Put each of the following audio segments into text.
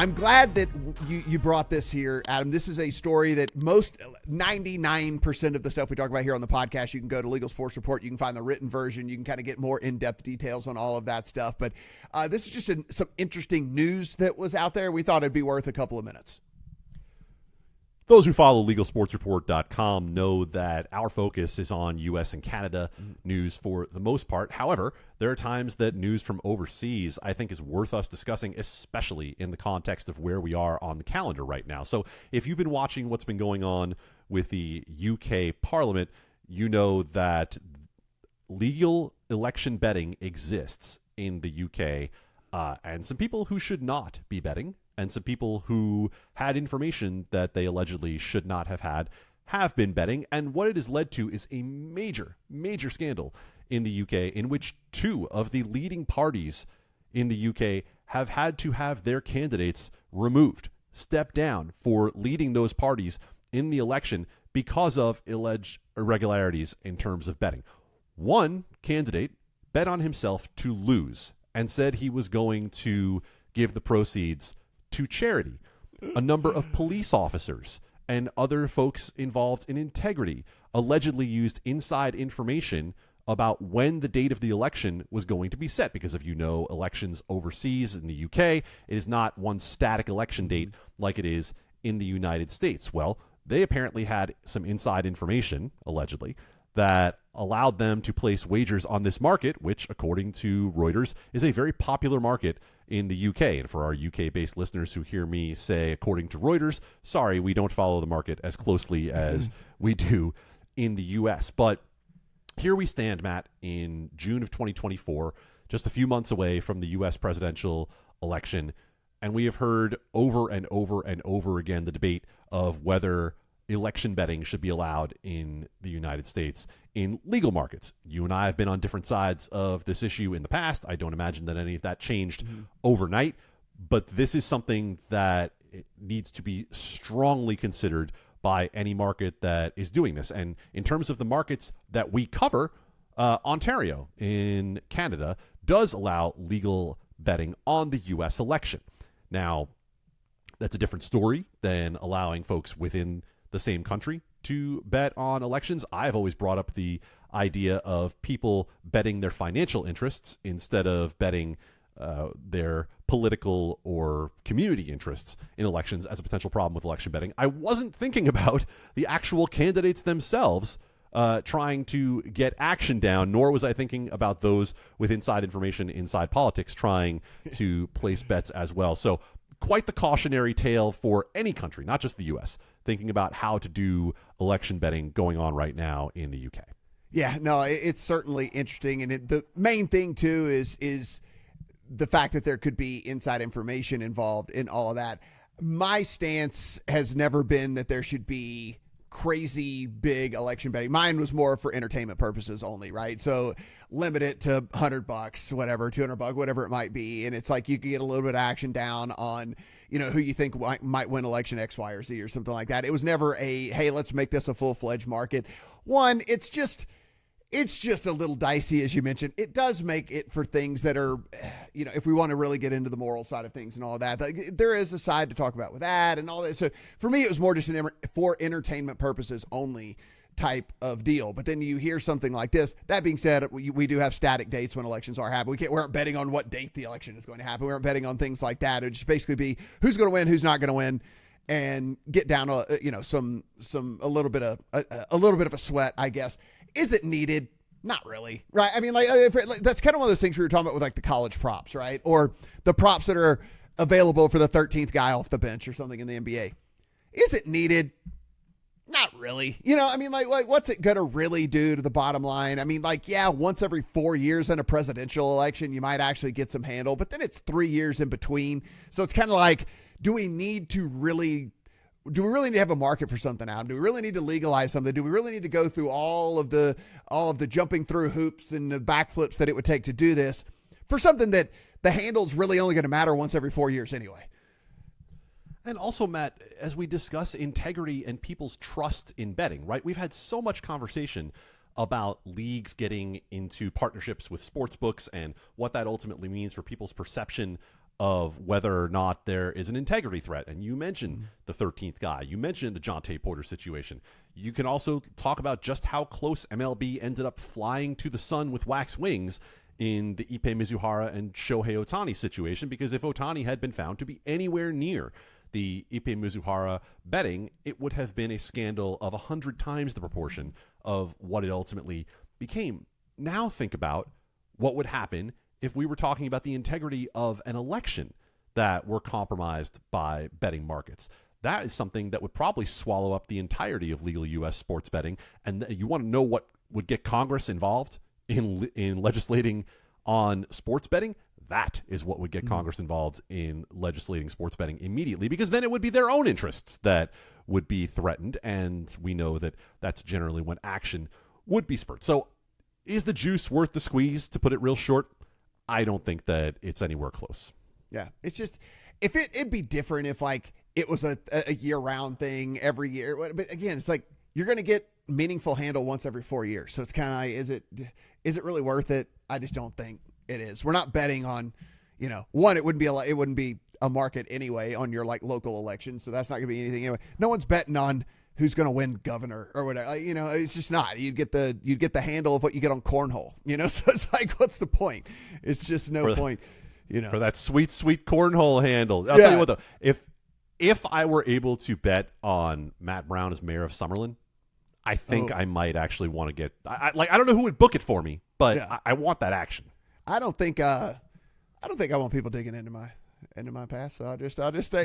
I'm glad that you brought this here, Adam. This is a story that 99% of the stuff we talk about here on the podcast, you can go to Legal Sports Report. You can find the written version. You can kind of get more in-depth details on all of that stuff. But this is just some interesting news that was out there. We thought it'd be worth a couple of minutes. Those who follow LegalSportsReport.com know that our focus is on U.S. and Canada news for the most part. However, there are times that news from overseas I think is worth us discussing, especially in the context of where we are on the calendar right now. So if you've been watching what's been going on with the UK Parliament, you know that legal election betting exists in the UK, and some people who should not be betting and some people who had information that they allegedly should not have been betting. And what it has led to is a major, major scandal in the UK in which two of the leading parties in the UK have had to have their candidates removed, step down for leading those parties in the election because of alleged irregularities in terms of betting. One candidate bet on himself to lose and said he was going to give the proceeds to charity. A number of police officers and other folks involved in integrity allegedly used inside information about when the date of the election was going to be set, because if you know elections overseas in the UK, it is not one static election date like it is in the United States. Well, they apparently had some inside information, allegedly, that allowed them to place wagers on this market, which, according to Reuters, is a very popular market in the UK. And for our UK-based listeners who hear me say, according to Reuters, sorry, we don't follow the market as closely as we do in the US. But here we stand, Matt, in June of 2024, just a few months away from the US presidential election, and we have heard over and over and over again the debate of whether election betting should be allowed in the United States in legal markets. You and I have been on different sides of this issue in the past. I don't imagine that any of that changed overnight, but this is something that needs to be strongly considered by any market that is doing this. And in terms of the markets that we cover, Ontario in Canada does allow legal betting on the U.S. election. Now, that's a different story than allowing folks within the same country to bet on elections. I've always brought up the idea of people betting their financial interests instead of betting their political or community interests in elections as a potential problem with election betting. I wasn't thinking about the actual candidates themselves trying to get action down, nor was I thinking about those with inside information, inside politics, trying to place bets as well. So quite the cautionary tale for any country, not just the U.S., thinking about how to do election betting going on right now in the UK. Yeah, no, it's certainly interesting. And the main thing, too, is the fact that there could be inside information involved in all of that. My stance has never been that there should be crazy big election betting. Mine was more for entertainment purposes only, right? So limit it to $100, whatever, $200, whatever it might be. And it's like you can get a little bit of action down on, you know, who you think might win election X, Y, or Z or something like that. It was never a, hey, let's make this a full-fledged market. One, it's just a little dicey, as you mentioned. It does make it for things that are, you know, if we want to really get into the moral side of things and all that, like, there is a side to talk about with that and all that. So for me, it was more just for entertainment purposes only type of deal. But then you hear something like this. That being said, we do have static dates when elections are happening. We aren't betting on what date the election is going to happen. We aren't betting on things like that. It would just basically be who's going to win, who's not going to win, and get down a little bit of a sweat, I guess. Is it needed? Not really, right? I mean, like that's kind of one of those things we were talking about with like the college props, right? Or the props that are available for the 13th guy off the bench or something in the NBA. Is it needed? Not really. You know, I mean, like what's it going to really do to the bottom line? I mean, like, yeah, once every 4 years in a presidential election, you might actually get some handle, but then it's 3 years in between. So it's kind of like, do we really need to have a market for something now? Do we really need to legalize something? Do we really need to go through all of the jumping through hoops and the backflips that it would take to do this for something that the handle's really only going to matter once every 4 years anyway? And also, Matt, as we discuss integrity and people's trust in betting, right? We've had so much conversation about leagues getting into partnerships with sports books and what that ultimately means for people's perception of whether or not there is an integrity threat. And you mentioned the 13th guy. You mentioned the Jonte Porter situation. You can also talk about just how close MLB ended up flying to the sun with wax wings in the Ippei Mizuhara and Shohei Ohtani situation, because if Ohtani had been found to be anywhere near the Ippei Mizuhara betting, it would have been a scandal of 100 times the proportion of what it ultimately became. Now think about what would happen if we were talking about the integrity of an election that were compromised by betting markets. That is something that would probably swallow up the entirety of legal U.S. sports betting. And you want to know what would get Congress involved in legislating on sports betting? That is what would get Congress involved in legislating sports betting immediately, because then it would be their own interests that would be threatened. And we know that that's generally when action would be spurred. So is the juice worth the squeeze, to put it real short? I don't think that it's anywhere close. Yeah, it's just, if it'd be different if like it was a year-round thing every year. But again, it's like you're going to get meaningful handle once every 4 years. So it's kind of like, is it really worth it? I just don't think it is. We're not betting on, one, it wouldn't be a market anyway on your like local election. So that's not going to be anything anyway. No one's betting on who's going to win governor or whatever. It's just not. You'd get the handle of what you get on cornhole. So it's like, what's the point? It's just no point. For that sweet, sweet cornhole handle. I'll tell you what though, if I were able to bet on Matt Brown as mayor of Summerlin, I think I might actually want to get. I don't know who would book it for me, but I want that action. I don't think I want people digging into my past. So I'll just stay.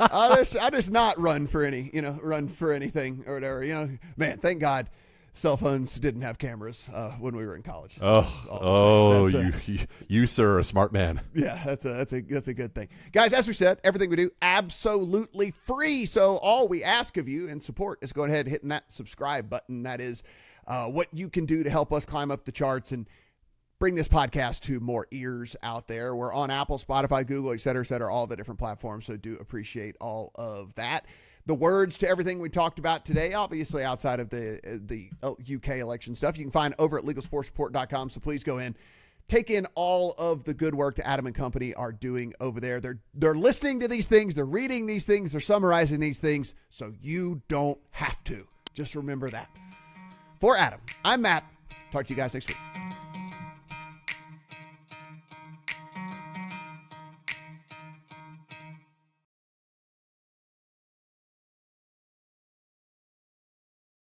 I'll just not run for anything or whatever. Man, thank God cell phones didn't have cameras when we were in college. You sir are a smart man. Yeah, that's a good thing, guys. As we said, everything we do absolutely free. So all we ask of you in support is go ahead and hitting that subscribe button. That is what you can do to help us climb up the charts and bring this podcast to more ears out there. We're on Apple, Spotify, Google, et cetera, all the different platforms. So do appreciate all of that. The words to everything we talked about today, obviously outside of the UK election stuff, you can find over at LegalSportsReport.com. So please go in, take in all of the good work that Adam and company are doing over there. They're listening to these things, they're reading these things, they're summarizing these things, so you don't have to. Just remember that. For Adam, I'm Matt. Talk to you guys next week.